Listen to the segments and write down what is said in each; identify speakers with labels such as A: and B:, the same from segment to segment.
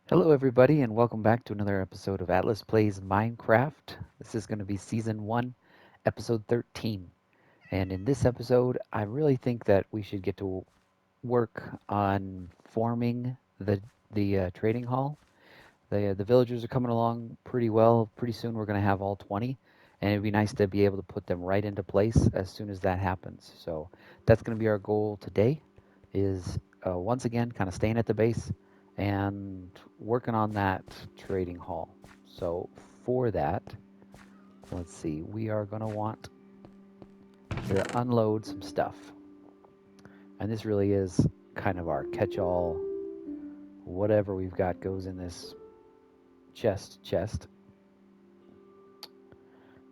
A: Hello, everybody, and welcome back to another episode of Atlas Plays Minecraft. This is going to be Season 1, Episode 13. And in this episode, I really think that we should get to work on forming the trading hall. The villagers are coming along pretty well. Pretty soon, we're going to have all 20, and it'd be nice to be able to put them right into place as soon as that happens. So that's going to be our goal today. Is once again kind of staying at the base and working on that trading hall. So for that, let's see, we are going to want to unload some stuff. And this really is kind of our catch-all. Whatever we've got goes in this chest.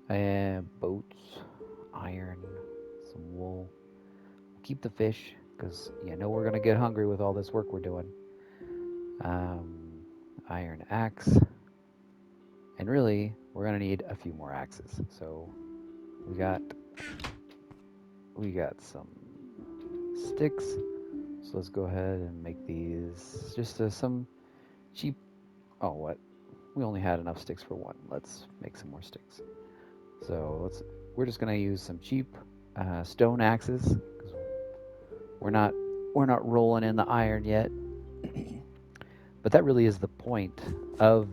A: And boats, iron, some wool. Keep the fish, because you know we're going to get hungry with all this work we're doing. Iron axe. And really, we're going to need a few more axes. So we got some sticks. So let's go ahead and make these just some cheap. Oh, what? We only had enough sticks for one. Let's make some more sticks. So we're just gonna use some cheap stone axes because we're not we're not rolling in the iron yet. But that really is the point of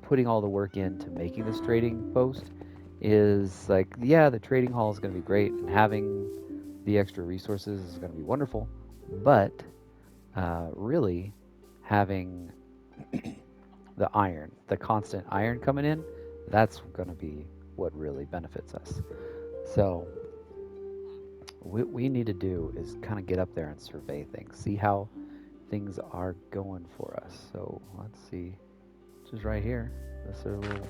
A: putting all the work into making this trading post. Is like, yeah, the trading hall is going to be great, and having the extra resources is going to be wonderful, but really having the iron, the constant iron coming in, that's going to be what really benefits us. So what we need to do is kind of get up there and survey things, see how things are going for us. So let's see, this is right here. This is a little.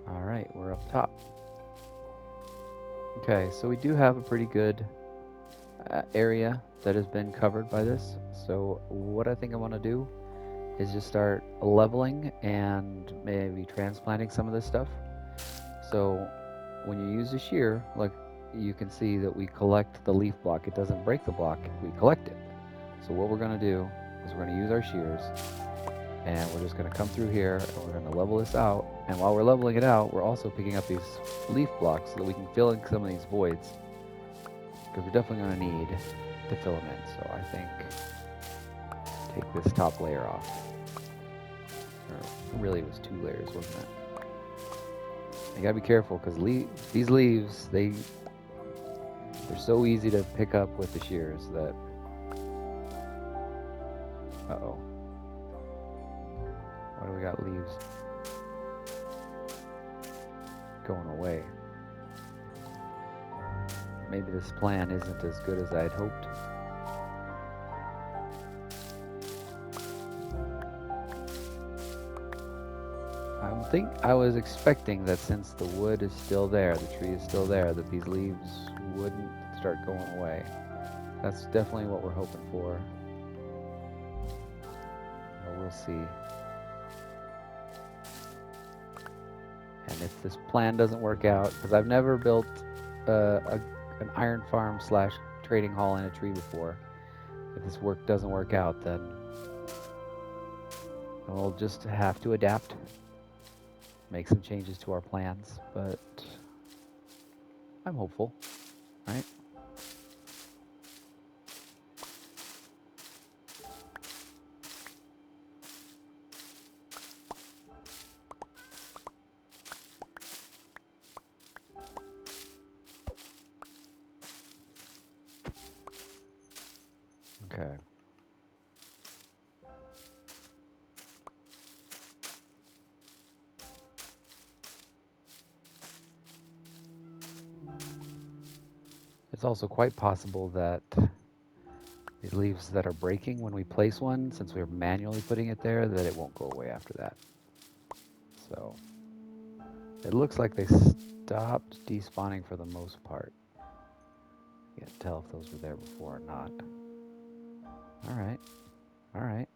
A: All right, we're up top. Okay, so we do have a pretty good area that has been covered by this. So what I think I want to do is just start leveling and maybe transplanting some of this stuff. So when you use a shear, like you can see that we collect the leaf block. It doesn't break the block, we collect it. So what we're going to do is we're going to use our shears, and we're just going to come through here and we're going to level this out. And while we're leveling it out, we're also picking up these leaf blocks so that we can fill in some of these voids, because we're definitely going to need to fill them in. So I think take this top layer off. Or really, it was 2 layers, wasn't it? You gotta be careful because these leaves, they're so easy to pick up with the shears that. Uh-oh. Why do we got leaves going away? Maybe this plan isn't as good as I'd hoped. I was expecting that since the wood is still there, the tree is still there, that these leaves wouldn't start going away. That's definitely what we're hoping for. But we'll see. And if this plan doesn't work out, because I've never built an iron farm slash trading hall in a tree before, if this work doesn't work out, then we'll just have to adapt, make some changes to our plans, but I'm hopeful, right? Okay. It's also quite possible that these leaves that are breaking when we place one, since we're manually putting it there, that it won't go away after that. So it looks like they stopped despawning for the most part. Can't tell if those were there before or not. All right. All right.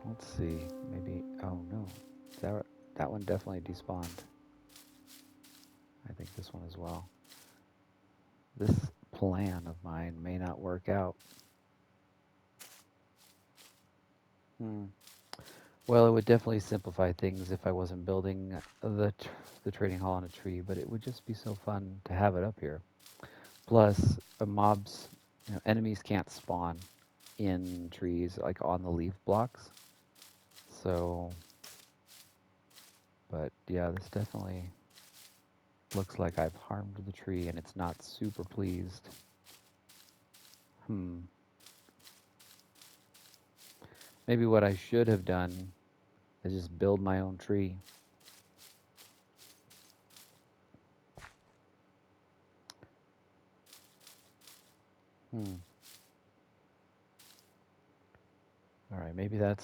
A: Let's see. Maybe. Oh no. That one definitely despawned. I think this one as well. This plan of mine may not work out. Well, it would definitely simplify things if I wasn't building the trading hall on a tree, but it would just be so fun to have it up here. Plus, mobs, enemies can't spawn in trees like on the leaf blocks. So, but yeah, this definitely looks like I've harmed the tree and it's not super pleased. Maybe what I should have done is just build my own tree. All right, maybe that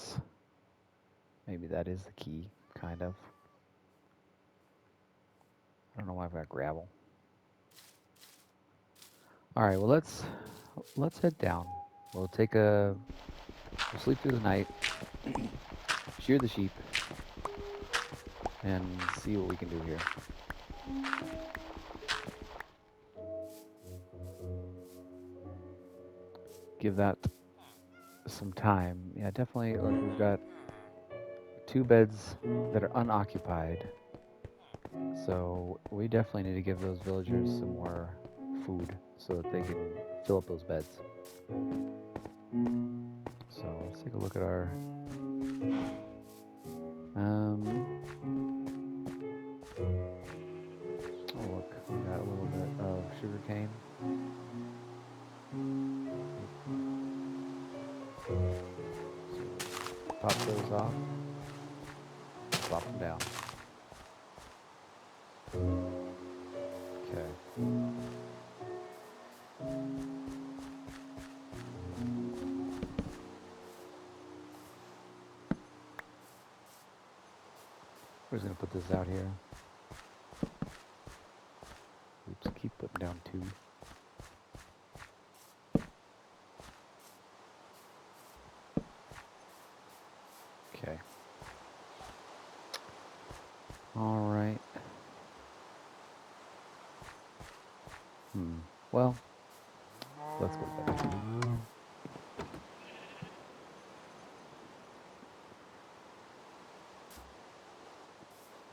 A: is the key, kind of. I don't know why I've got gravel. All right, well let's head down. We'll sleep through the night, shear the sheep, and see what we can do here. Give that some time. Yeah, definitely. Look, we've got 2 beds that are unoccupied, so we definitely need to give those villagers some more food so that they can fill up those beds. So let's take a look at our oh look, we got a little bit of sugar cane. So pop those off, plop them down. Okay. We're just gonna put this out here. Oops, keep putting down 2. Okay. All right. Well, let's go to bed.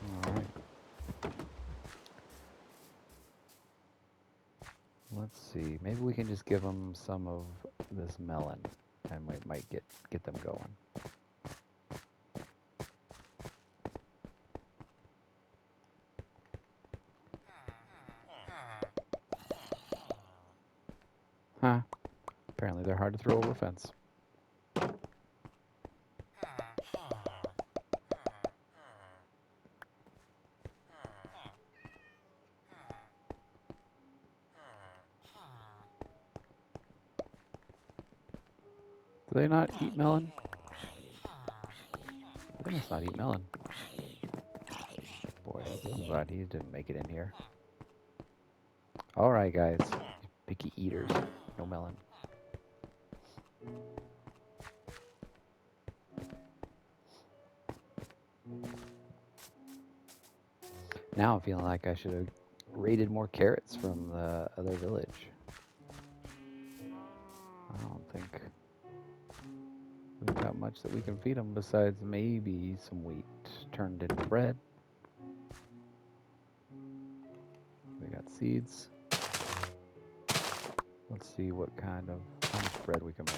A: All right. Let's see. Maybe we can just give them some of this melon, and we might get them going. Huh. Apparently they're hard to throw over a fence. Do they not eat melon? They must not eat melon. Boy, I'm glad he didn't make it in here. All right, guys. Picky eaters. No melon. Now I'm feeling like I should have raided more carrots from the other village. I don't think we've got much that we can feed them besides maybe some wheat turned into bread. We got seeds. Let's see how much bread we can make.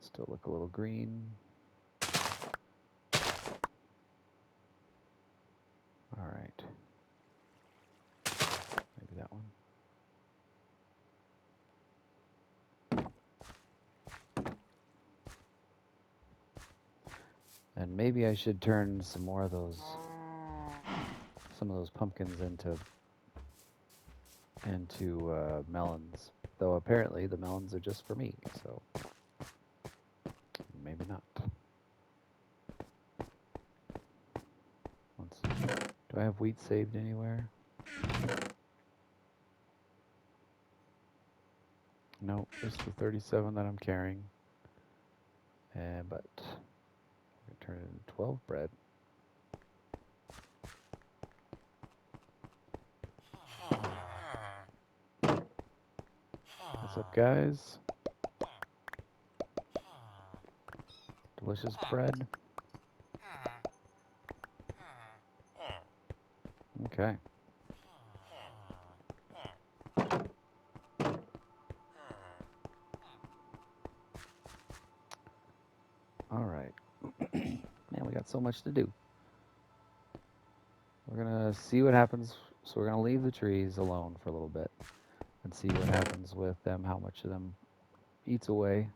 A: Still look a little green. All right. Maybe that one. And maybe I should turn some of those pumpkins into melons. Though apparently the melons are just for me, so maybe not. Let's see. Do I have wheat saved anywhere? Nope, it's the 37 that I'm carrying. But I'm gonna turn it into 12 bread. What's up, guys? Delicious bread. Okay. All right. Man, we got so much to do. We're gonna see what happens. So we're gonna leave the trees alone for a little bit and see what happens with them, how much of them eats away.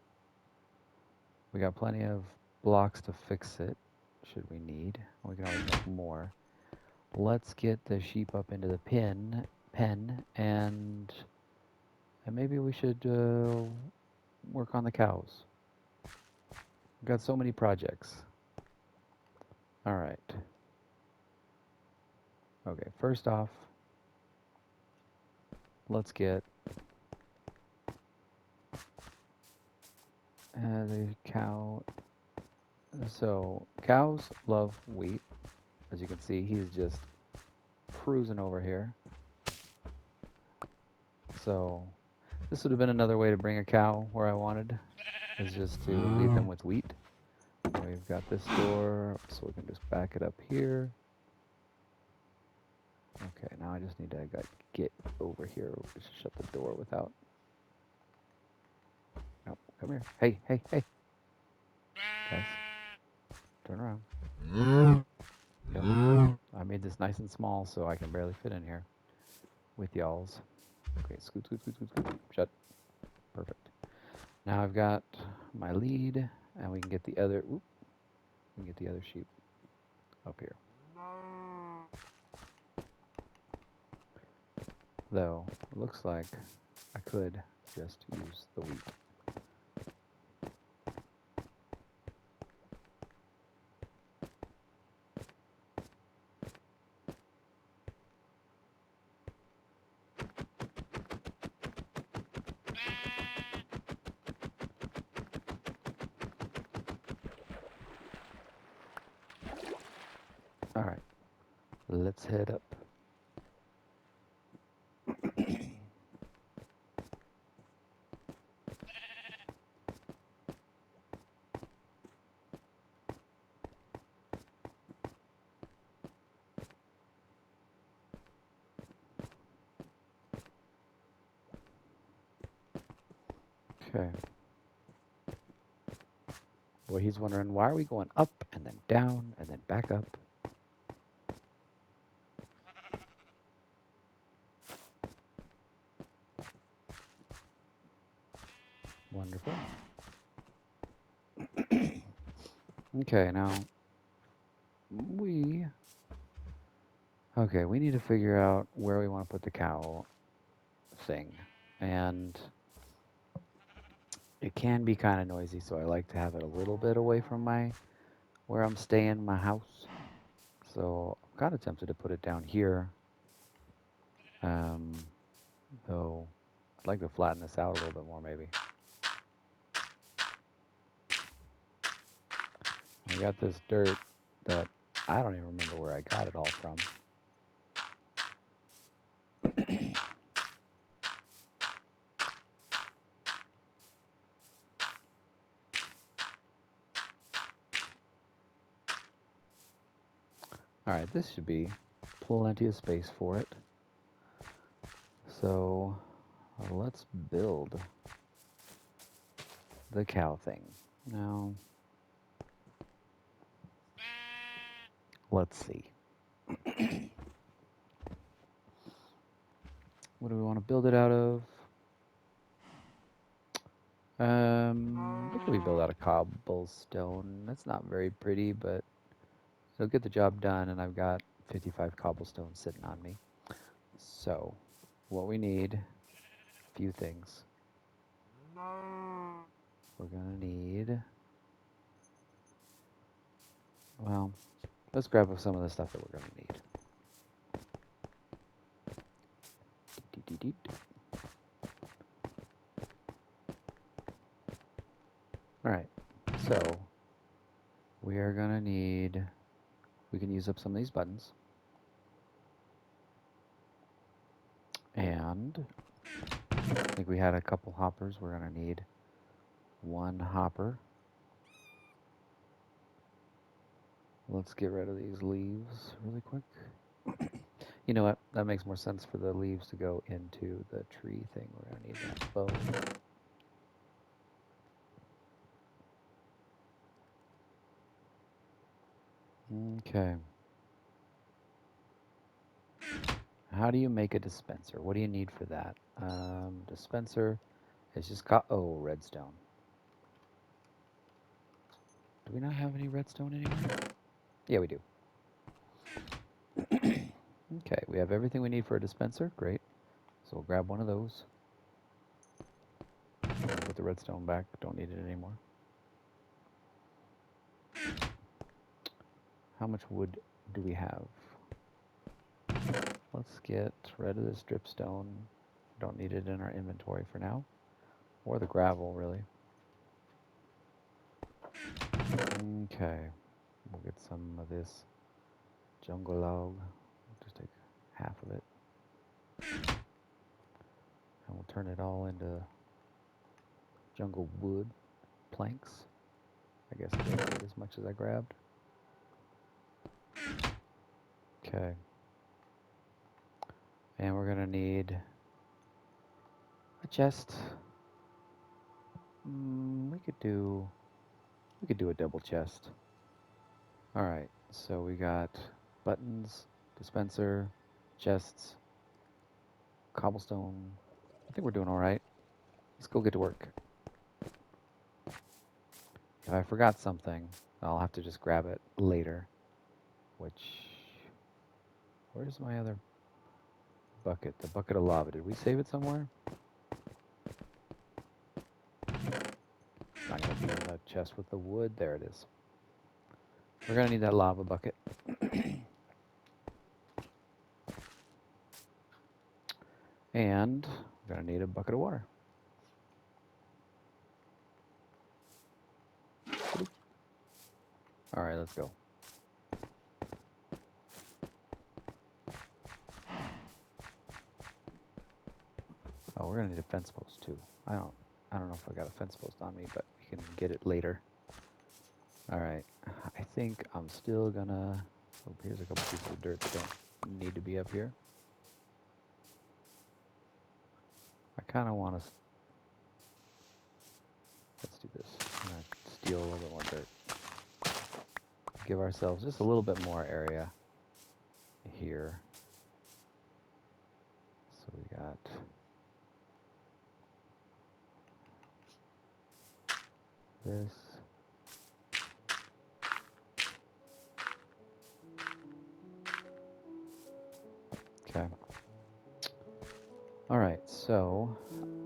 A: We got plenty of blocks to fix it, should we need. We can always make more. Let's get the sheep up into the pen, and maybe we should work on the cows. We've got so many projects. All right. Okay, first off, let's get the cow. So cows love wheat. As you can see, he's just cruising over here. So this would have been another way to bring a cow where I wanted, is just to leave them with wheat. And we've got this door, so we can just back it up here. Okay, now I just need to get over here. Just shut the door without. No, come here. Hey, hey, hey. Guys, turn around. Nope. I made this nice and small so I can barely fit in here with y'alls. Okay, scoot, scoot, scoot, scoot, scoot. Shut. Perfect. Now I've got my lead, and we can get the other. We can get the other sheep up here. Though it looks like I could just use the wheat. All right, let's head up. Okay. Boy, he's wondering, why are we going up and then down and then back up? Wonderful. Okay, now we need to figure out where we want to put the cow thing. And it can be kind of noisy, so I like to have it a little bit away from where I'm staying, my house. So I'm kind of tempted to put it down here. Though I'd like to flatten this out a little bit more, maybe. I got this dirt that I don't even remember where I got it all from. All right, this should be plenty of space for it. So let's build the cow thing. Now, let's see. What do we want to build it out of? What do we build out of cobblestone? That's not very pretty, but it'll get the job done, and I've got 55 cobblestone sitting on me. So, what we need, a few things. We're gonna need, well, let's grab some of the stuff that we're gonna need. All right, so we are gonna need, we can use up some of these buttons. And I think we had a couple hoppers. We're gonna need one hopper. Let's get rid of these leaves really quick. You know what? That makes more sense for the leaves to go into the tree thing. We're gonna need that bow. Okay. How do you make a dispenser? What do you need for that? Dispenser is just oh, redstone. Do we not have any redstone anymore? Yeah, we do. Okay, we have everything we need for a dispenser. Great. So we'll grab one of those. Put the redstone back. Don't need it anymore. How much wood do we have? Let's get rid of this dripstone. Don't need it in our inventory for now. Or the gravel, really. Okay. We'll get some of this jungle log. We'll just take half of it. And we'll turn it all into jungle wood planks. I guess I didn't need as much as I grabbed. Okay. And we're gonna need a chest. We could do a double chest. All right. So we got buttons, dispenser, chests, cobblestone. I think we're doing all right. Let's go get to work. If I forgot something, I'll have to just grab it later. Where's my other bucket? The bucket of lava. Did we save it somewhere? It's not going to be in the chest with the wood. There it is. We're going to need that lava bucket. And we're going to need a bucket of water. All right, let's go. Oh, we're going to need a fence post too. I don't know if I got a fence post on me, but we can get it later. All right. I think I'm still gonna... Oh, here's a couple pieces of dirt that don't need to be up here. I kind of want to... Let's do this. I'm going to steal a little bit more dirt. Give ourselves just a little bit more area here. So we got... this. Okay. All right, so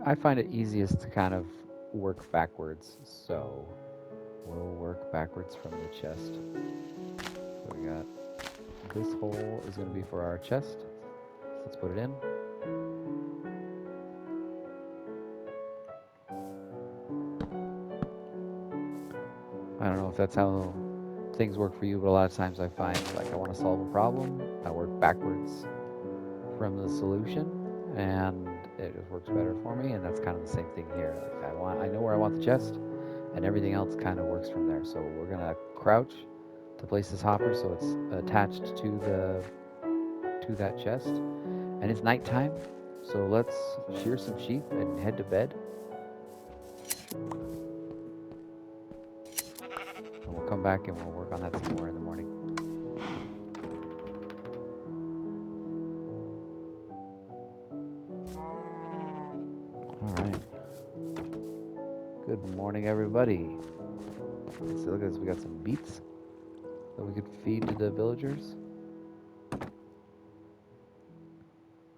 A: I find it easiest to kind of work backwards. So we'll work backwards from the chest. So we got this hole is going to be for our chest. Let's put it in. I don't know if that's how things work for you, but a lot of times I find like I want to solve a problem, I work backwards from the solution, and it just works better for me. And that's kind of the same thing here. Like I know where I want the chest, and everything else kind of works from there. So we're gonna crouch to place this hopper so it's attached to that chest, and it's nighttime. So let's shear some sheep and head to bed. And we'll come back and we'll work on that some more in the morning. All right. Good morning, everybody. So look at this. We got some beets that we could feed to the villagers.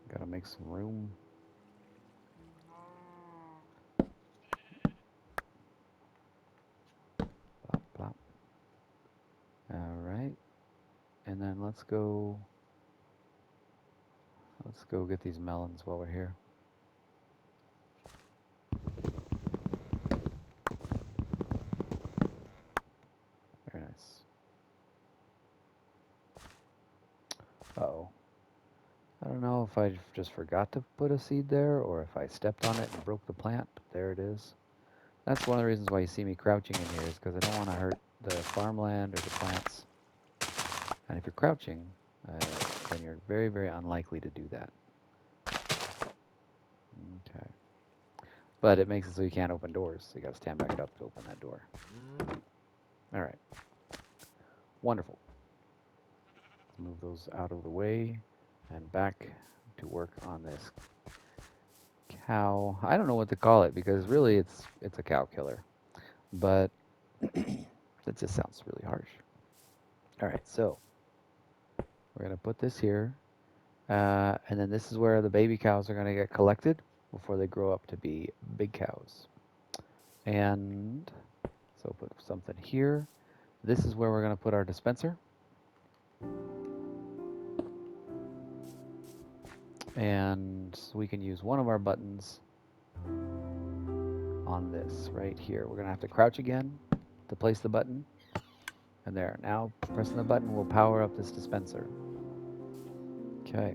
A: Gotta make some room. Plop, plop. All right. And then let's go get these melons while we're here. don't know if I just forgot to put a seed there or if I stepped on it and broke the plant, but there it is. That's one of the reasons why you see me crouching in here, is because I don't want to hurt the farmland or the plants. And if you're crouching, then you're very, very unlikely to do that. Okay. But it makes it so you can't open doors, so you got to stand back up to open that door. All right. Wonderful. Let's move those out of the way and back to work on this cow. I don't know what to call it because really it's a cow killer, but it just sounds really harsh. All right, so we're gonna put this here, and then this is where the baby cows are gonna get collected before they grow up to be big cows. And so put something here. This is where we're gonna put our dispenser. And we can use one of our buttons on this right here. We're gonna have to crouch again to place the button. And there, now pressing the button will power up this dispenser. Okay.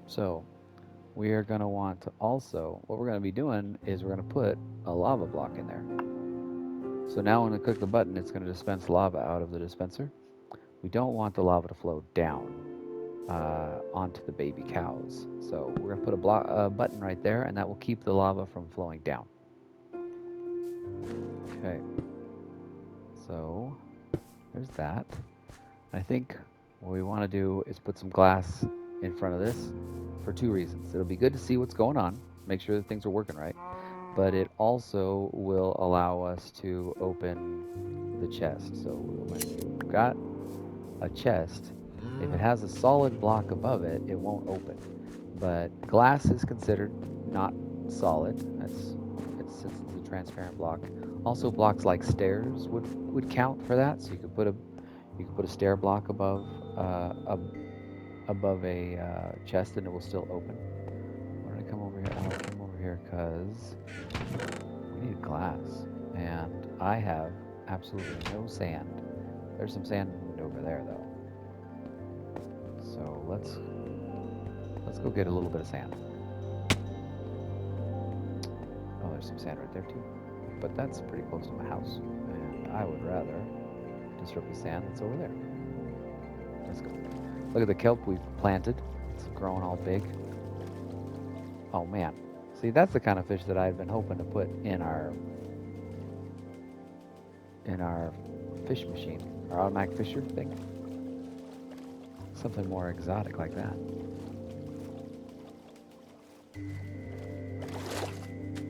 A: So we are gonna want to also, what we're gonna be doing is we're gonna put a lava block in there. So now when we click the button, it's gonna dispense lava out of the dispenser. We don't want the lava to flow down onto the baby cows. So we're gonna put a button right there, and that will keep the lava from flowing down. Okay. So there's that. I think what we want to do is put some glass in front of this for two reasons. It'll be good to see what's going on, make sure that things are working right, but it also will allow us to open the chest. So when you've got a chest, if it has a solid block above it, it won't open. But glass is considered not solid. Since it's a transparent block. Also, blocks like stairs would count for that. So you could put a stair block above a chest, and it will still open. Why did I come over here? Oh, I came over here because we need glass, and I have absolutely no sand. There's some sand over there though. So let's go get a little bit of sand. Oh, there's some sand right there too. But that's pretty close to my house, and I would rather disrupt the sand that's over there. Let's go. Look at the kelp we've planted. It's growing all big. Oh man. See, that's the kind of fish that I've been hoping to put in our fish machine, our automatic fisher thing. Something more exotic like that.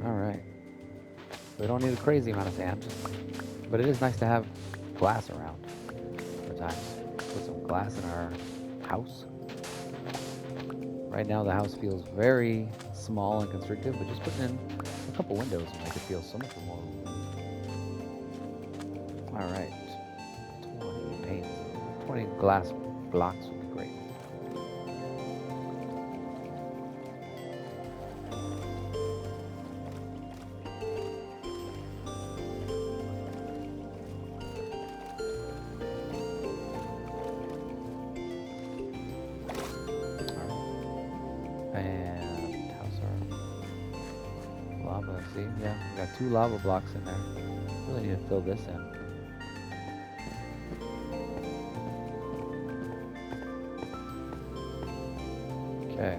A: All right. We don't need a crazy amount of sand, but it is nice to have glass around at times. Put some glass in our house. Right now the house feels very small and constrictive, but just putting in a couple windows will make it feel so much more roomy. All right, 20 panes, 20 glass blocks would be great. And how's our lava? See, yeah, we got 2 lava blocks in there. Really need to fill this in. Okay.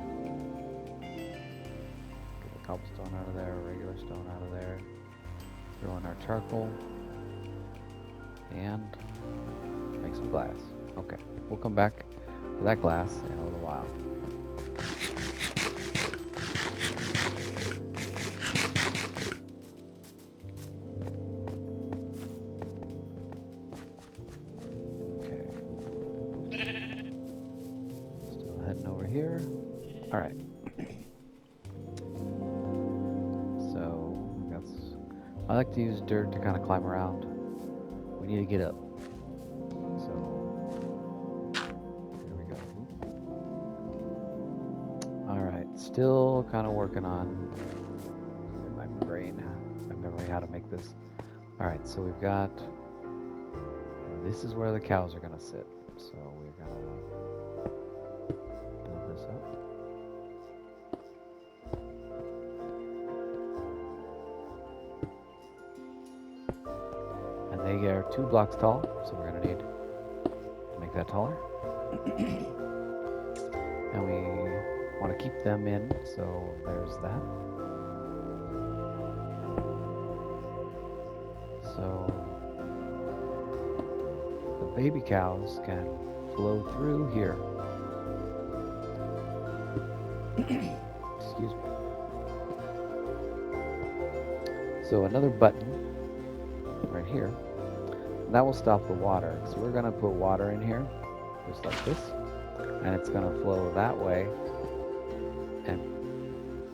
A: Get the cobblestone out of there, regular stone out of there. Throw in our charcoal. And make some glass. Okay, we'll come back to that glass in a little while. Here. All right. So I like to use dirt to kind of climb around. We need to get up. So here we go. All right. Still kind of working on in my brain, my memory, how to make this. All right. So we've got. This is where the cows are gonna sit. So we're gonna build this They are 2 blocks tall, so we're going to need to make that taller. And we want to keep them in, so there's that. So the baby cows can flow through here. Excuse me. So another button right here, and that will stop the water. So we're going to put water in here, just like this, and it's going to flow that way and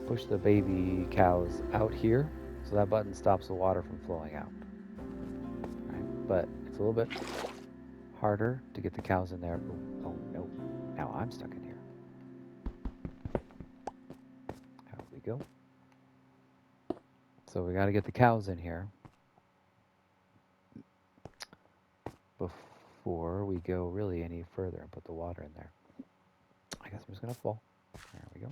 A: push the baby cows out here. So that button stops the water from flowing out. Right? But it's a little bit harder to get the cows in there. Oh no, now I'm stuck in here. How we go? So we got to get the cows in here before we go really any further and put the water in there. I guess I'm just going to fall. There we go.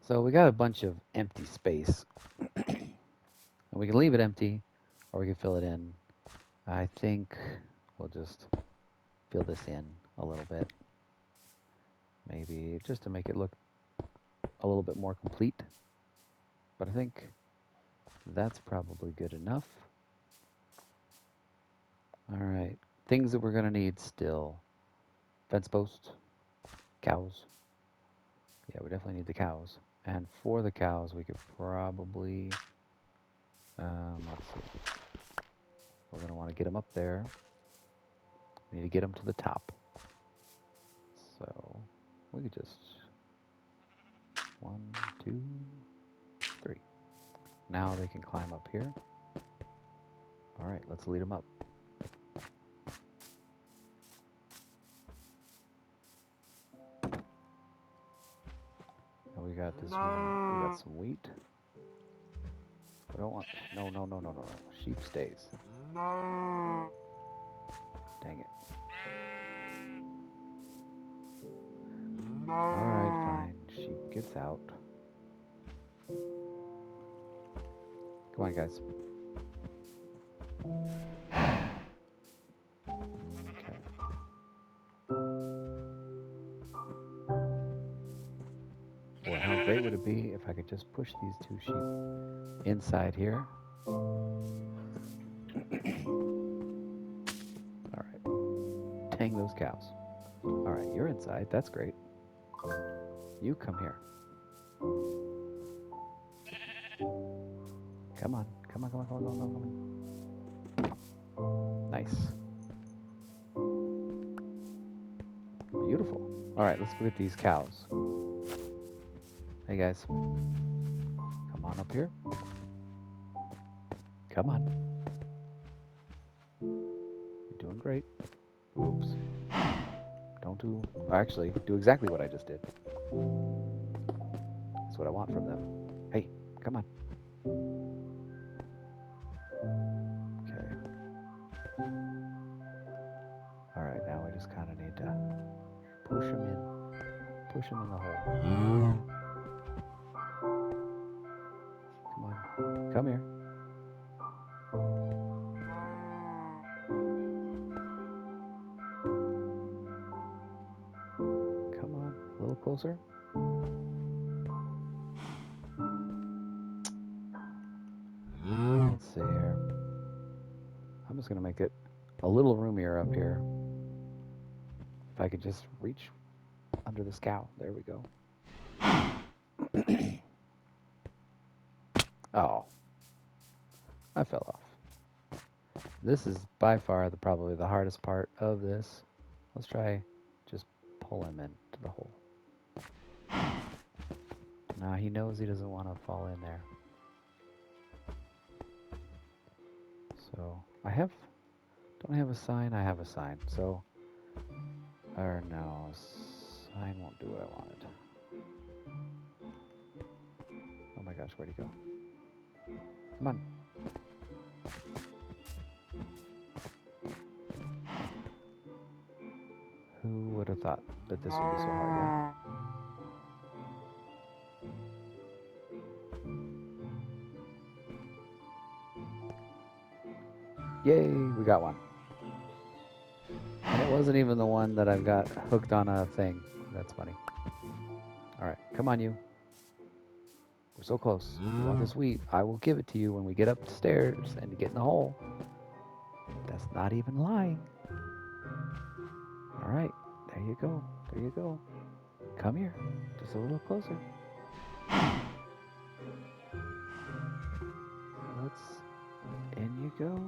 A: So we got a bunch of empty space. And we can leave it empty, or we can fill it in. I think we'll just fill this in a little bit. Maybe just to make it look a little bit more complete. But I think that's probably good enough. All right, things that we're going to need still. Fence posts, cows. Yeah, we definitely need the cows. And for the cows, we could probably, let's see. We're going to want to get them up there. We need to get them to the top. So we could just 1, 2, 3. Now they can climb up here. All right, let's lead them up. And we got this one. We got some wheat. I don't want. No. Sheep stays. Dang it. Alright, fine. Sheep gets out. Come on, guys. Okay. Boy, how great would it be if I could just push these 2 sheep inside here? Alright. Dang those cows. Alright, you're inside. That's great. You come here. Come on. Come on. Nice. Beautiful. Alright, let's look at these cows. Hey guys. Come on up here. Come on. You're doing great. Oops. Don't do... Actually, do exactly what I just did. That's what I want from them. Hey, come on. Okay. Alright, now we just kind of need to push them in. Push them in the hole. Come on. Come here. Come on. A little closer. Let's see here. I'm just going to make it a little roomier up here. If I could just reach under this cow. There we go. Oh. I fell off. This is by far probably the hardest part of this. Let's try just pull him into the hole. Now he knows he doesn't want to fall in there. So don't I have a sign? I have a sign. So, or no, sign won't do what I wanted. Oh my gosh, where'd he go? Come on. Who would have thought that this would be so hard, yeah? Yay, we got one. And it wasn't even the one that I've got hooked on a thing. That's funny. All right, come on, you. We're so close. You want this wheat? I will give it to you when we get upstairs and you get in the hole. That's not even lying. All right, there you go. There you go. Come here, just a little closer. Let's. In you go.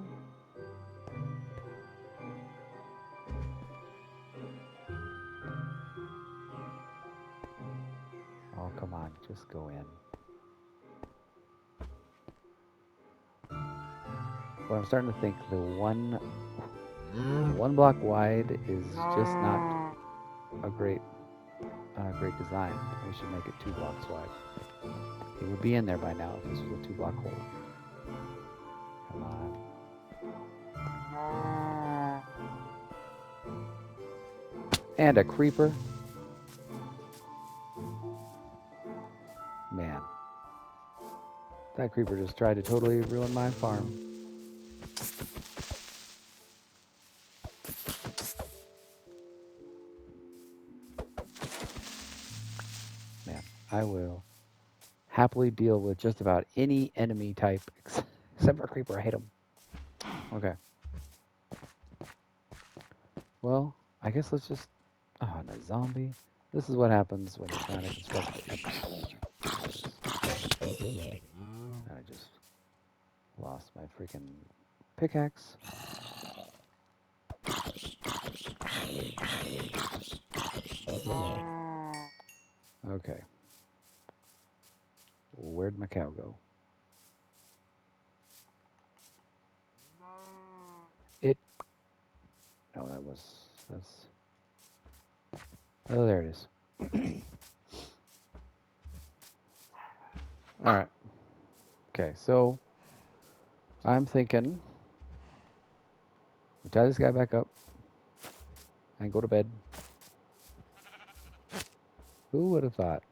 A: Oh, come on, just go in. Well, I'm starting to think the one block wide is just not a great design. We should make it 2 blocks wide. It would be in there by now if this was a 2 block hole. Come on. And a creeper. Man. That creeper just tried to totally ruin my farm. Man, I will happily deal with just about any enemy type except for creeper. I hate them. Okay. Well, I guess let's just... Oh, and a zombie. This is what happens when you're trying to construct it. I just lost my freaking pickaxe. Okay. Where'd my cow go? No, that's... Oh, there it is. All right. Okay, so I'm thinking we tie this guy back up and go to bed. Who would have thought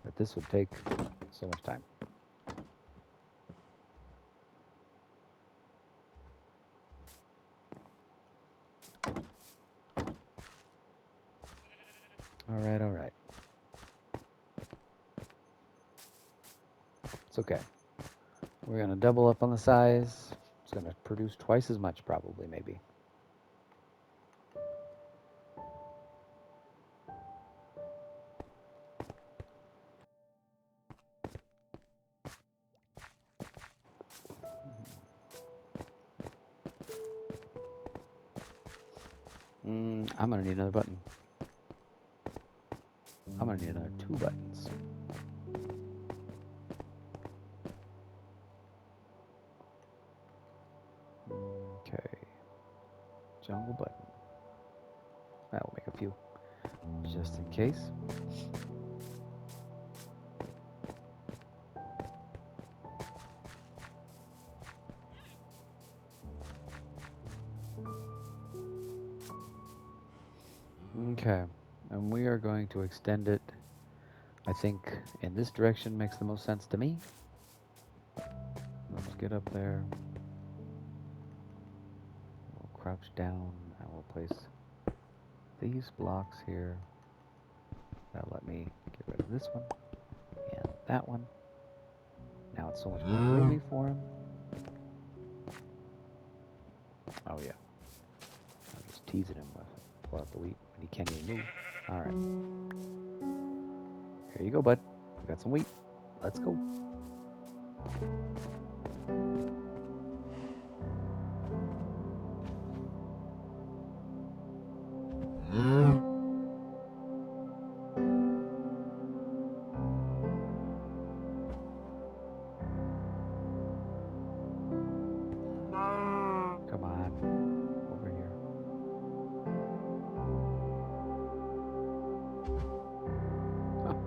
A: that this would take so much time? All right, all right. It's okay. We're going to double up on the size. It's going to produce twice as much, probably, maybe. I'm going to need another button. I'm going to need another 2 buttons. Okay. Jungle button. That will make a few, just in case. Okay, and we are going to extend it. I think in this direction makes the most sense to me. Let's get up there. We'll crouch down and we'll place these blocks here. That'll let me get rid of this one and that one. Now it's so much more roomy for him. Oh yeah. I'm just teasing him with pull out the wheat, and he can't even move. All right. Here you go, bud. We got some wheat. Let's go. Come on. Over here. Oh.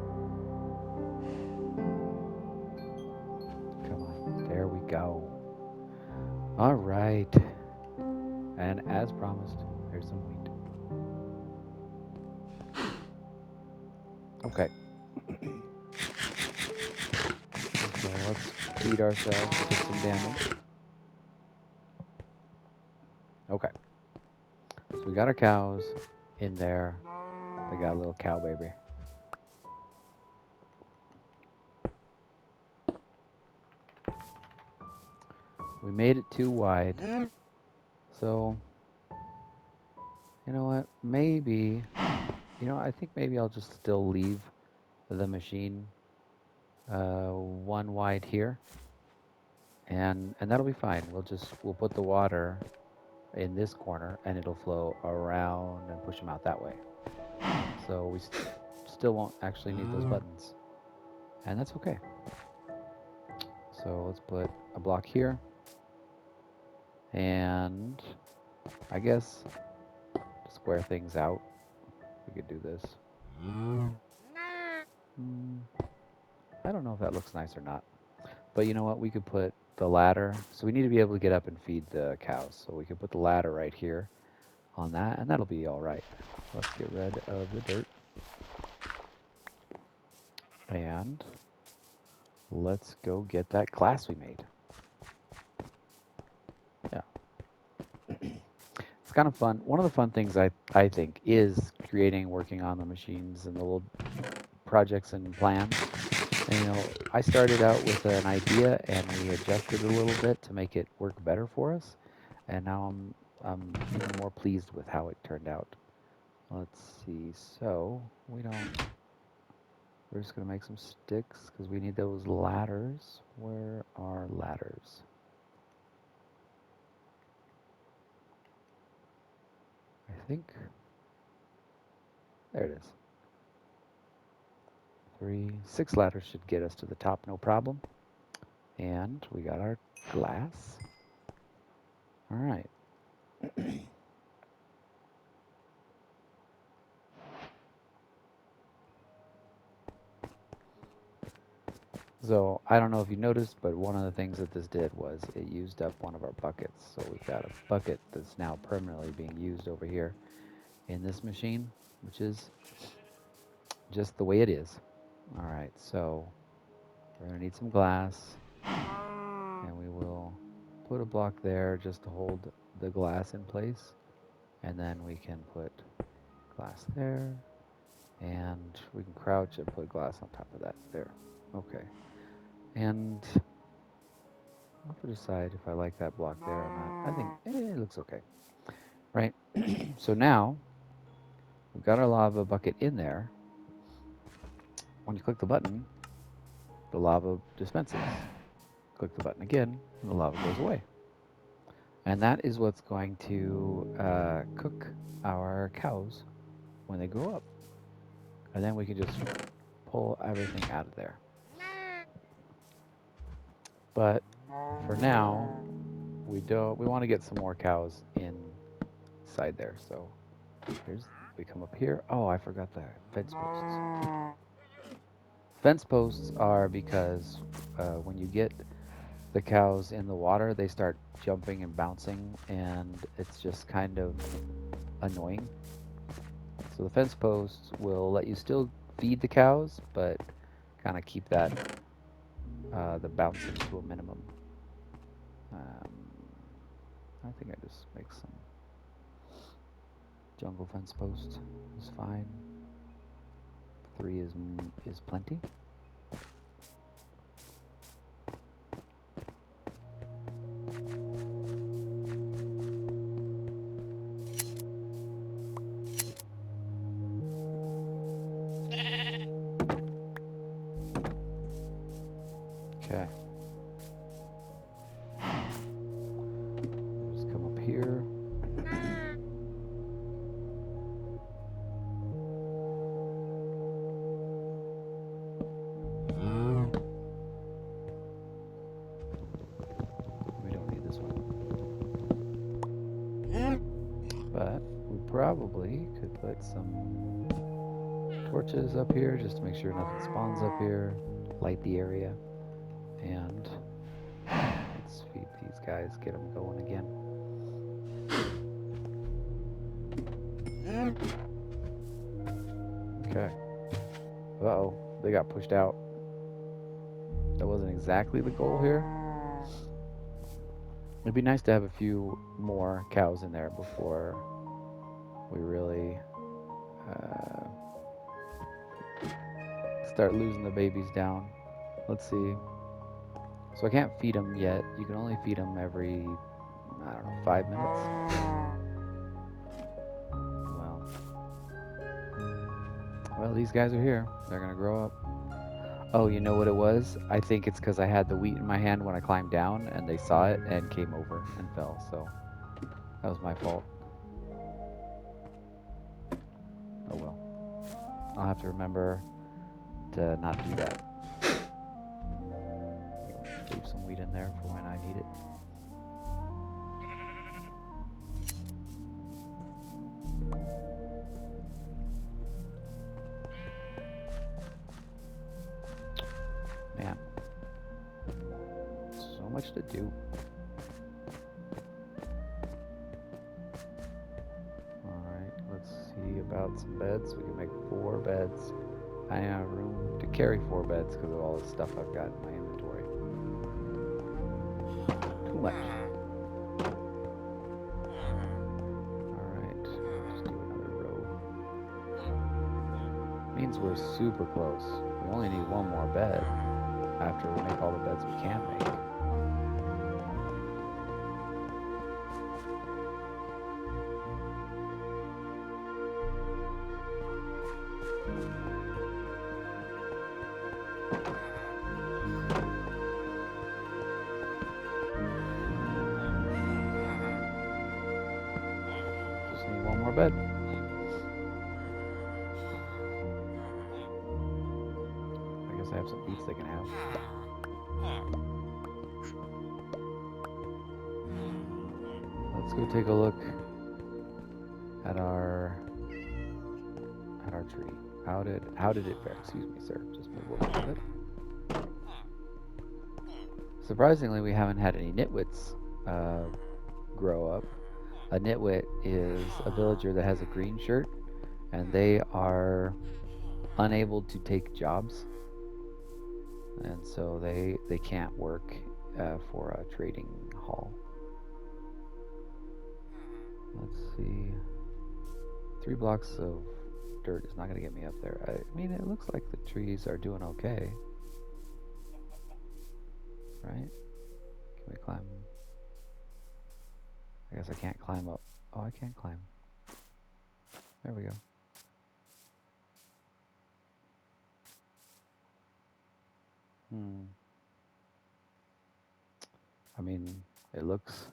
A: Come on. There we go. All right. And as promised, here's some wheat. Okay. So let's feed ourselves, get some damage. Okay. So we got our cows in there. They got a little cow baby. We made it too wide. So, you know what? Maybe, I think maybe I'll just still leave the machine one wide here. And that'll be fine. We'll put the water in this corner and it'll flow around and push them out that way. So we still won't actually need those buttons. And that's okay. So let's put a block here. And I guess to square things out, we could do this. I don't know if that looks nice or not. But you know what? We could put the ladder. So we need to be able to get up and feed the cows. So we could put the ladder right here on that, and that'll be all right. Let's get rid of the dirt. And let's go get that glass we made. Yeah. It's kind of fun. One of the fun things I think is creating, working on the machines and the little projects and plans. And I started out with an idea and we adjusted a little bit to make it work better for us. And now I'm even more pleased with how it turned out. Let's see. So we're just gonna make some sticks because we need those ladders. Where are ladders? I think there it is. 6 ladders should get us to the top, no problem. And we got our glass. All right. So I don't know if you noticed, but one of the things that this did was it used up one of our buckets. So we've got a bucket that's now permanently being used over here in this machine, which is just the way it is. All right, so we're gonna need some glass, and we will put a block there just to hold the glass in place, and then we can put glass there, and we can crouch and put glass on top of that there. Okay, and I'll have to decide if I like that block there or not. I think it looks okay, right? So now we've got our lava bucket in there. When you click the button, the lava dispenses. Click the button again, and the lava goes away. And that is what's going to cook our cows when they grow up. And then we can just pull everything out of there. But for now, we want to get some more cows inside there. So we come up here. Oh, I forgot the fence posts. Fence posts are because when you get the cows in the water, they start jumping and bouncing, and it's just kind of annoying. So the fence posts will let you still feed the cows, but kind of keep that the bouncing to a minimum. I think I just make some jungle fence posts. It's fine. 3 is plenty. Okay. Just come up here. We don't need this one. But we probably could put some torches up here just to make sure nothing spawns up here. Light the area. And let's feed these guys, get them going again. Okay. Uh-oh, they got pushed out. That wasn't exactly the goal here. It'd be nice to have a few more cows in there before we really uh, start losing the babies down. Let's see. So I can't feed them yet. You can only feed them every, I don't know, 5 minutes. Well, well, these guys are here. They're gonna grow up. Oh, you know what it was? I think it's because I had the wheat in my hand when I climbed down, and they saw it and came over and fell. So that was my fault. Oh well. I'll have to remember to not do that. Leave some wheat in there for when I need it. Man, so much to do. Alright, let's see about some beds. We can make 4 beds. I have room to carry 4 beds because of all the stuff I've got in my inventory. Too much. Alright, just do another row. Means we're super close. We only need 1 more bed after we make all the beds we can make. Just need 1 more bed. I guess I have some beets they can have. Let's go take a look at our tree. How did it fare? Excuse me, sir. Just move over a bit. Surprisingly, we haven't had any nitwits grow up. A nitwit is a villager that has a green shirt, and they are unable to take jobs, and so they can't work for a trading hall. Let's see. 3 blocks of dirt is not going to get me up there. I mean, it looks like the trees are doing okay. Right? Can we climb? I guess I can't climb up. Oh, I can climb. There we go. I mean, it looks,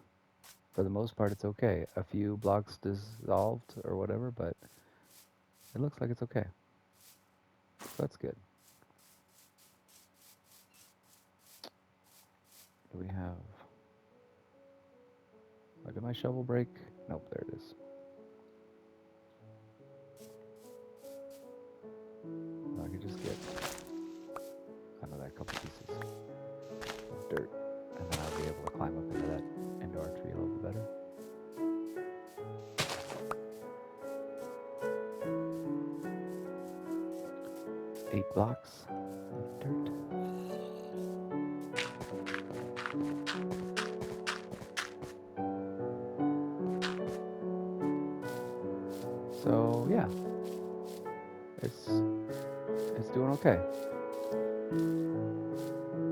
A: for the most part, it's okay. A few blocks dissolved or whatever, but it looks like it's okay. So that's good. Do we have... Oh, did my shovel break? Nope, there it is. I could just get another couple pieces of dirt, and then I'll be able to climb up into that, into our tree a little bit better. 8 blocks of dirt. So yeah, it's doing okay.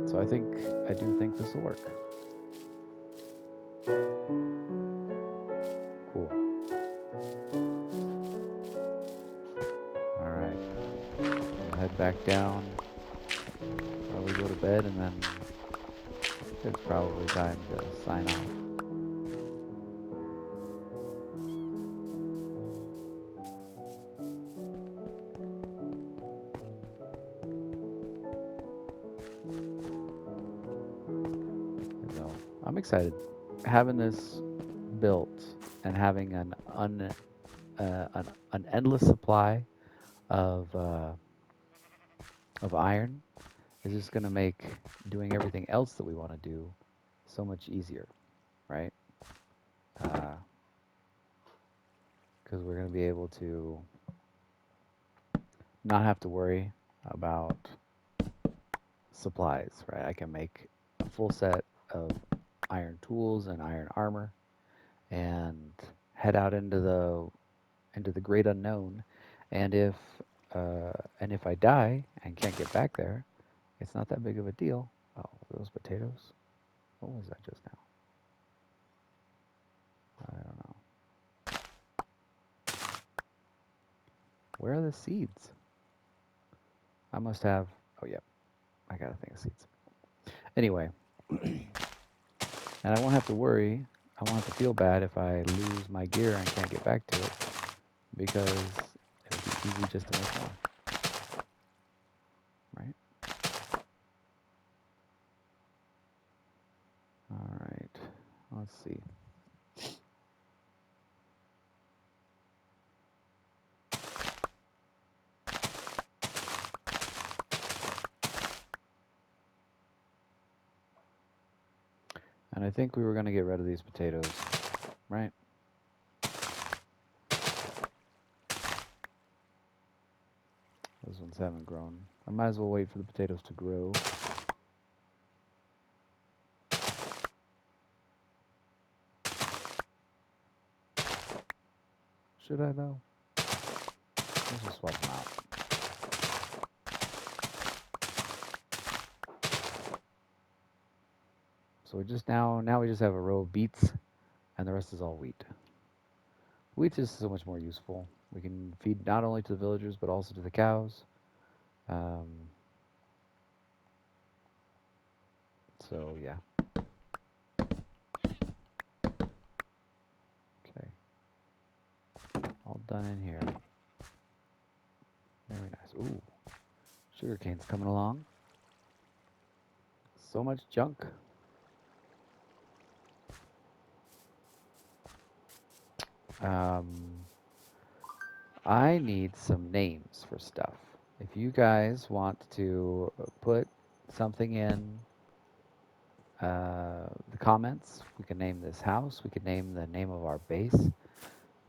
A: So I do think this will work. Cool. All right, we'll head back down. Probably go to bed, and then it's probably time to sign off. So I'm excited. Having this built and having an endless supply of iron is just going to make doing everything else that we want to do so much easier, right? Because we're going to be able to not have to worry about supplies, right? I can make a full set of iron tools and iron armor and head out into the great unknown. And if I die and can't get back there, it's not that big of a deal. Oh, those potatoes. What was that just now? I don't know. Where are the seeds? I must have. Oh, yeah. I got a thing of seeds. Anyway, and I won't have to worry. I won't have to feel bad if I lose my gear and can't get back to it because it'll be easy just to make more. Right? All right. Let's see. And I think we were going to get rid of these potatoes, right? Those ones haven't grown. I might as well wait for the potatoes to grow. Should I, though? Let's just swap them out. So we just now we just have a row of beets, and the rest is all wheat. Wheat is so much more useful. We can feed not only to the villagers, but also to the cows. So yeah. Okay. All done in here. Very nice. Ooh, sugarcane's coming along. So much junk. I need some names for stuff. If you guys want to put something in the comments, we can name this house. We can name the name of our base.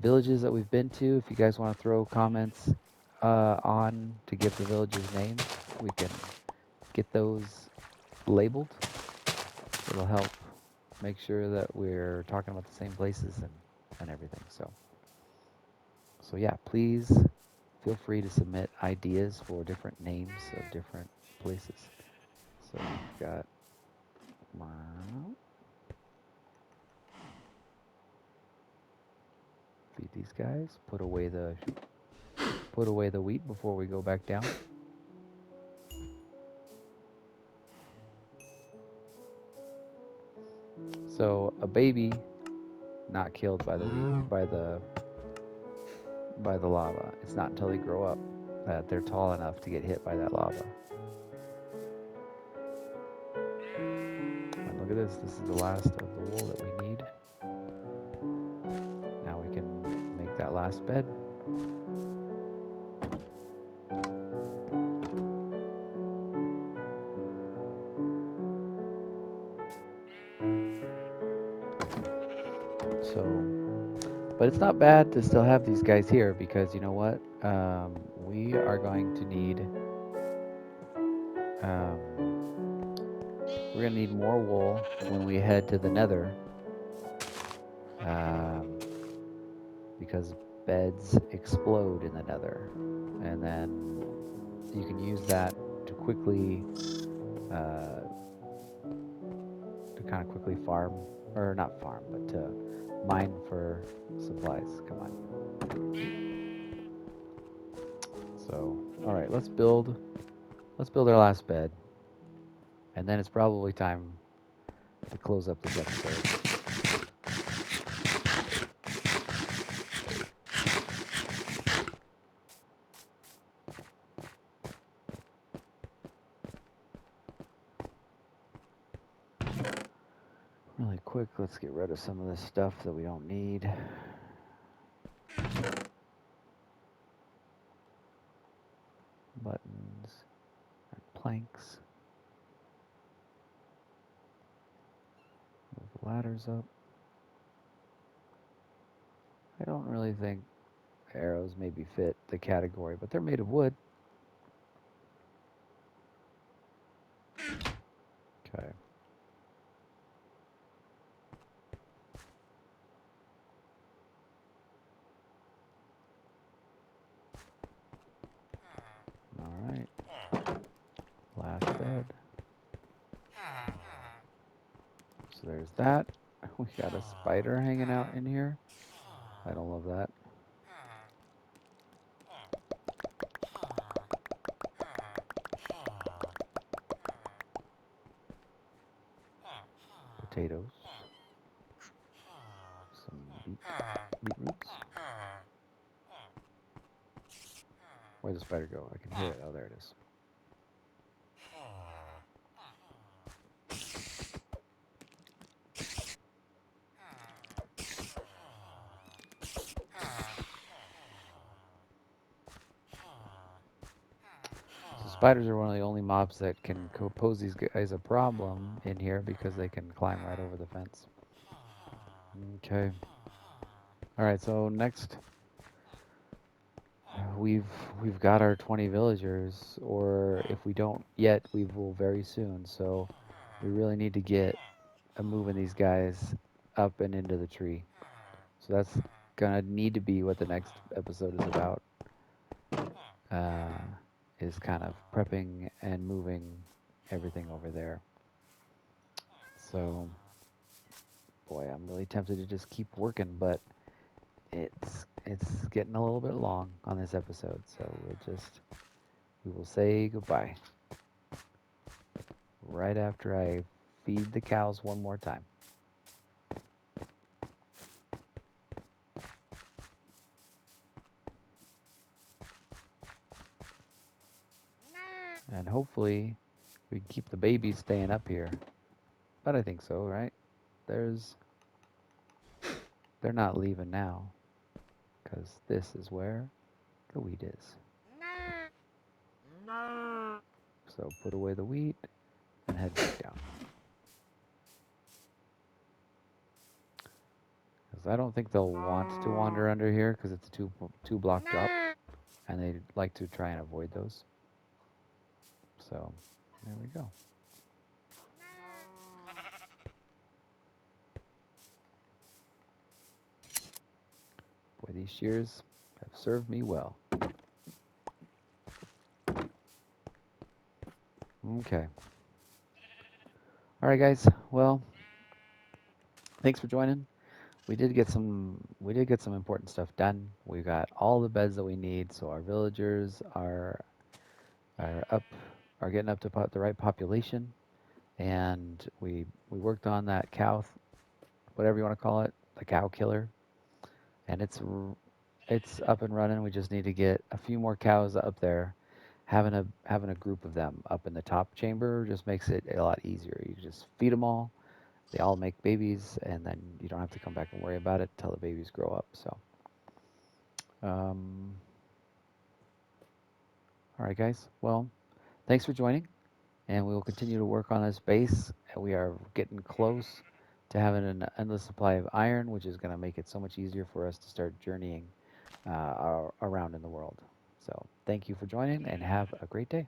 A: Villages that we've been to, if you guys want to throw comments on to give the villages names, we can get those labeled. It'll help make sure that we're talking about the same places and everything. So yeah, please feel free to submit ideas for different names of different places. So we've got feed these guys. Put away the wheat before we go back down. So a baby not killed by the wheat, by the lava. It's not until they grow up that they're tall enough to get hit by that lava. And look at this. This is the last of the wool that we need. Now we can make that last bed. So, but it's not bad to still have these guys here because you know what? We are going to need we're going to need more wool when we head to the nether because beds explode in the nether. And then you can use that to quickly, kind of quickly farm, or not farm, but to mine for supplies. Come on. So, all right, let's build our last bed, and then it's probably time to close up this episode. Really quick, let's get rid of some of this stuff that we don't need. Buttons and planks. Move the ladders up. I don't really think arrows maybe fit the category, but they're made of wood. Okay. there's that. We got a spider hanging out in here. I don't love that. Potatoes. Some beetroots. Where'd the spider go? I can hear it. Oh, there it is. So spiders are one of the only mobs that can pose these guys a problem in here because they can climb right over the fence. Okay. All right. So next, we've got our 20 villagers, or if we don't yet, we will very soon. So we really need to get moving these guys up and into the tree. So that's gonna need to be what the next episode is about. Is kind of prepping and moving everything over there. So, boy, I'm really tempted to just keep working, but it's getting a little bit long on this episode. So we will say goodbye right after I feed the cows one more time. And hopefully we can keep the babies staying up here. But I think so, right? They're not leaving now, because this is where the wheat is. So put away the wheat and head back down. Because I don't think they'll want to wander under here because it's a two block drop, and they like to try and avoid those. So there we go. Boy, these shears have served me well. Okay. All right, guys. Well, thanks for joining. We did get some important stuff done. We got all the beds that we need, so our villagers are getting up to the right population, and we worked on that cow, whatever you want to call it, the cow killer, and it's up and running. We just need to get a few more cows up there. Having a group of them up in the top chamber just makes it a lot easier. You can just feed them all. They all make babies, and then you don't have to come back and worry about it until the babies grow up. So, all right, guys. Well, thanks for joining, and we will continue to work on this base. And we are getting close to having an endless supply of iron, which is going to make it so much easier for us to start journeying around in the world. So, thank you for joining, and have a great day.